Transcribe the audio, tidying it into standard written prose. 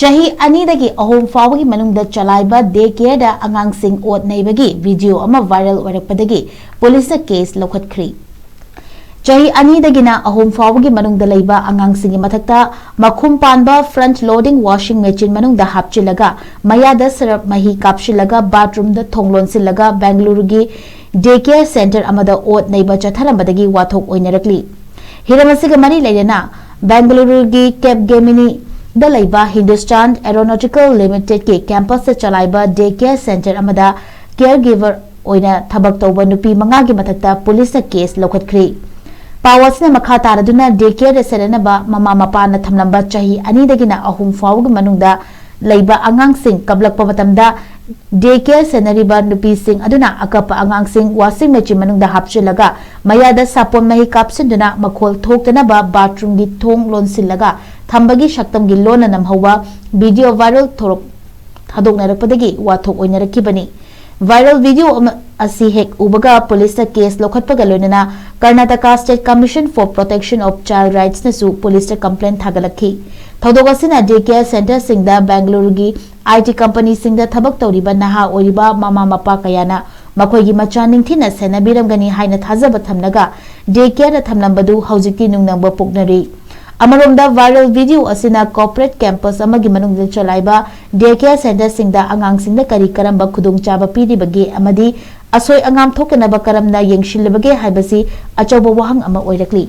Chahi anidagi ahom Faobagi Manungda Challaiba daycare da Angang sing ot Neibagi video ama viral oirakpadagi police case LOUKHATKHRE. Chahi anidagina ahom Faobagi Manungda Laiba Angang singi mathakta makhum panba front loading washing machine manungda hapchilaga mayada syrup mahi kapshilaga bathroom da thonglon silaga Bengaluru gi daycare center amada ot Neiba chatharambadagi wathok oinarakli. Hiramasiga mari leina Bengaluru gi Capgemini Dalaiba Hindustan Aeronautical Limited के campus से चलाइबा daycare center अमदा caregiver ओइना थबक तौबा नुपी मंगा की मथक्ता police case लौखटख्रे पावसने मखा तारदुना daycare सेरनबा mama Mopa न थमलंबा चाही अनीदगिना अहुम फाउग मनुंगदा लैबा अंगांग Singh कबलक पमतमदा daycare सेनरिबा नुपी Singh अदुना अकप अंगांग Singh washing machine मनुंगदा हापचिलगा मयादा सापोन मही कापसिंदुना मखोल थोक्तनबा bathroom गी थोंग लोनसिलगा थंबगी शक्तम गी लोन नमहौवा वीडियो वायरल थोरक थादोकनरपदगी वाथोक ओइनरकिबनी वायरल वीडियो असी हेक उबगा पुलिस केस लौखटपगा लोनना Karnataka state commission for protection of child rights नसु पुलिस कंप्लेंट थागलखी थौदोक असिना daycare center सिंगदा बेंगलुरु गी IT कंपनी सिंगदा थबक तौरिबा नहा ओइबा मामा मपा कयाना मखोइगी मचा निंथिना सेनाबिरमगनी हाइना थाजब थमनगा daycare थमलंबदु हौजिकि नुंगनंब पोकनरी अमरोमदा वायरल वीडियो असिना कॉर्पोरेट कैंपस अमगी मनुंगदा चलाइबा daycare center सिंगदा अंगांग सिंगदा करी करंबा खुदुंग चाबा पीरिबगे अमदी असोय अंगाम थोकनबा करमना येंगशिलबगे हाइबसी अचौबा वहंग अमा ओइरकली।